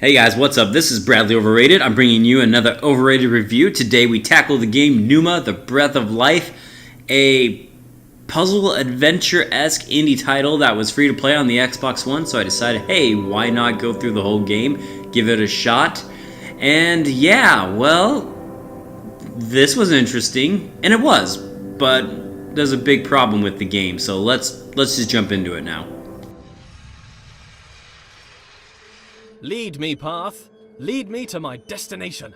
Hey guys, what's up? This is Bradley Overrated. I'm bringing you another Overrated review. Today we tackle the game Pneuma, the Breath of Life, a puzzle adventure-esque indie title that was free to play on the Xbox One, so I decided, hey, why not go through the whole game, give it a shot, and yeah, well, this was interesting, and it was, but there's a big problem with the game, so let's just jump into it now. Lead me, Path. Lead me to my destination.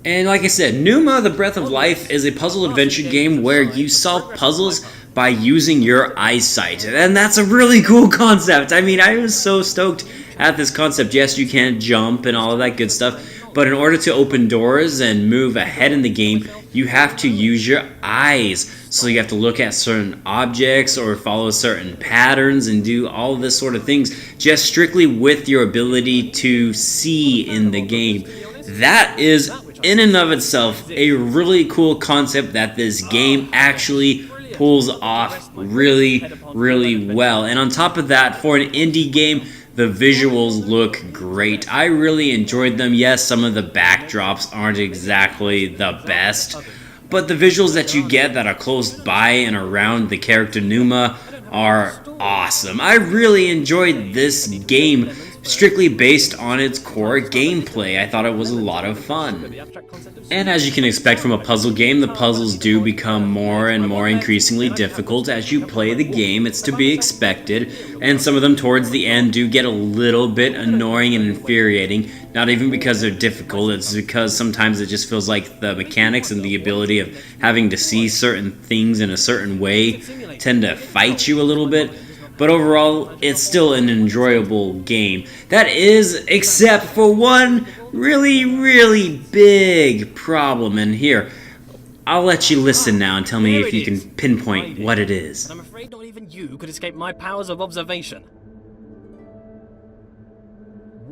And like I said, Pneuma, the Breath of Life is a puzzle adventure game where you solve puzzles by using your eyesight. And that's a really cool concept. I mean, I was so stoked at this concept. Yes, you can jump and all of that good stuff, but in order to open doors and move ahead in the game, you have to use your eyes. So you have to look at certain objects or follow certain patterns and do all of this sort of things just strictly with your ability to see in the game. That is, in and of itself, a really cool concept that this game actually pulls off really, really well. And on top of that, for an indie game, the visuals look great. I really enjoyed them. Yes, some of the backdrops aren't exactly the best, but the visuals that you get that are close by and around the character Pneuma are awesome. I really enjoyed this game strictly based on its core gameplay. I thought it was a lot of fun. And as you can expect from a puzzle game, the puzzles do become more and more increasingly difficult as you play the game. It's to be expected, and some of them towards the end do get a little bit annoying and infuriating. Not even because they're difficult, it's because sometimes it just feels like the mechanics and the ability of having to see certain things in a certain way tend to fight you a little bit. But overall, it's still an enjoyable game. That is, except for one really big problem. And here, I'll let you listen now and tell me if you can pinpoint what it is. I'm afraid not even you could escape my powers of observation.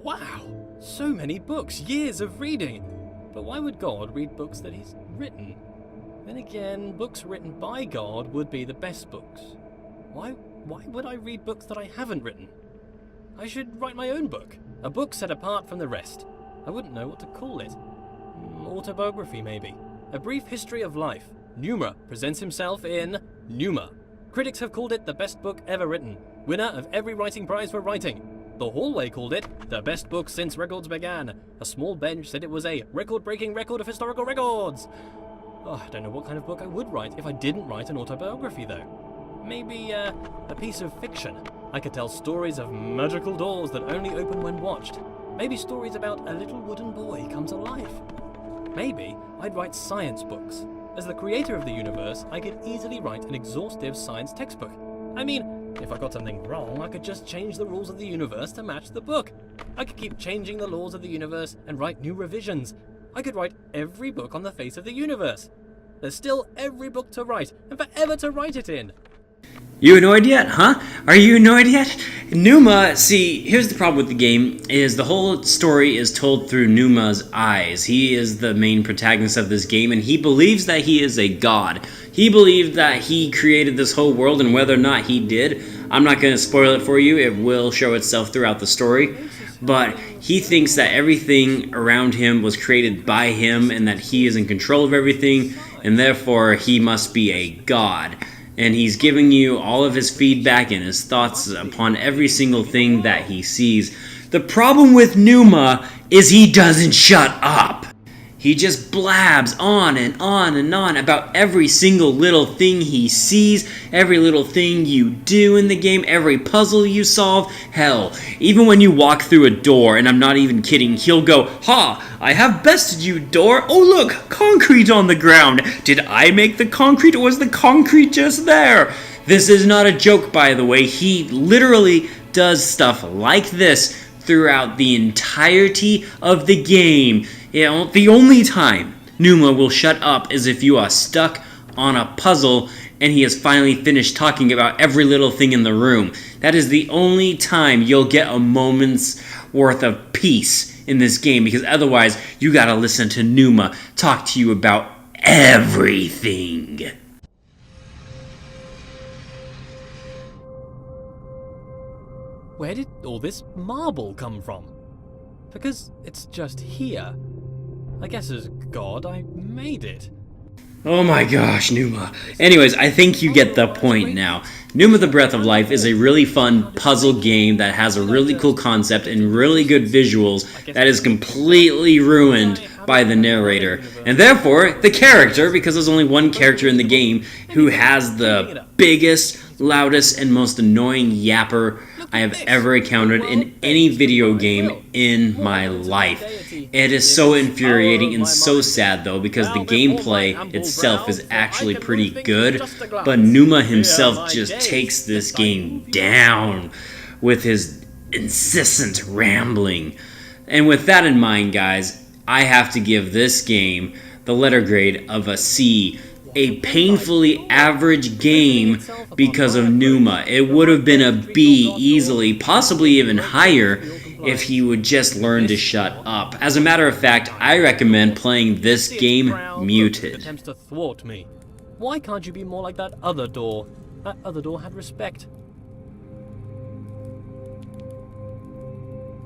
Wow, so many books, years of reading. But why would God read books that he's written? Then again, books written by God would be the best books. Why would I read books that I haven't written? I should write my own book. A book set apart from the rest. I wouldn't know what to call it. Autobiography, maybe. A brief history of life. Pneuma presents himself in Pneuma. Critics have called it the best book ever written. Winner of every writing prize for writing. The Hallway called it the best book since records began. A small bench said it was a record-breaking record of historical records. Oh, I don't know what kind of book I would write if I didn't write an autobiography, though. Maybe a piece of fiction. I could tell stories of magical doors that only open when watched. Maybe stories about a little wooden boy come to life. Maybe I'd write science books. As the creator of the universe, I could easily write an exhaustive science textbook. I mean, if I got something wrong, I could just change the rules of the universe to match the book. I could keep changing the laws of the universe and write new revisions. I could write every book on the face of the universe. There's still every book to write, and forever to write it in. You annoyed yet, huh? Are you annoyed yet? Pneuma, see, here's the problem with the game, is the whole story is told through Pneuma's eyes. He is the main protagonist of this game, and he believes that he is a god. He believed that he created this whole world, and whether or not he did, I'm not going to spoil it for you, it will show itself throughout the story. But he thinks that everything around him was created by him, and that he is in control of everything, and therefore he must be a god. And he's giving you all of his feedback and his thoughts upon every single thing that he sees. The problem with Pneuma is he doesn't shut up. He just blabs on and on and on about every single little thing he sees, every little thing you do in the game, every puzzle you solve. Hell, even when you walk through a door, and I'm not even kidding, he'll go, "Ha, I have bested you, door. Oh look, concrete on the ground. Did I make the concrete or was the concrete just there?" This is not a joke, by the way. He literally does stuff like this throughout the entirety of the game. You know, the only time Pneuma will shut up is if you are stuck on a puzzle and he has finally finished talking about every little thing in the room. That is the only time you'll get a moment's worth of peace in this game, because otherwise you gotta listen to Pneuma talk to you about everything. Where did all this marble come from? Because it's just here. I guess as God, I made it. Oh my gosh, Pneuma. Anyways, I think you get the point now. Pneuma the Breath of Life is a really fun puzzle game that has a really cool concept and really good visuals that is completely ruined by the narrator. And therefore, the character, because there's only one character in the game who has the biggest, loudest, and most annoying yapper I have ever encountered in any video game in my life. It is so infuriating and so sad though, because the gameplay itself is actually pretty good, but Pneuma himself just takes this game down with his incessant rambling. And with that in mind, guys, I have to give this game the letter grade of a C. A painfully average game because of Pneuma. It would have been a B easily, possibly even higher, if he would just learn to shut up. As a matter of fact, I recommend playing this game muted. Attempts to thwart me. Why can't you be more like that other door? That other door had respect.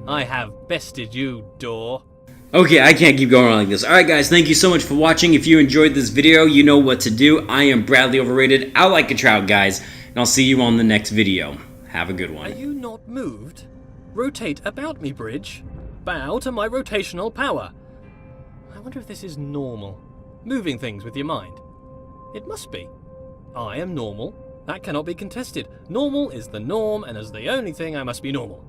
I have bested you, door. Okay, I can't keep going on like this. Alright guys, thank you so much for watching. If you enjoyed this video, you know what to do. I am Bradley Overrated. I like a trout, guys. And I'll see you on the next video. Have a good one. Are you not moved? Rotate about me, bridge. Bow to my rotational power. I wonder if this is normal. Moving things with your mind. It must be. I am normal. That cannot be contested. Normal is the norm, and as the only thing, I must be normal.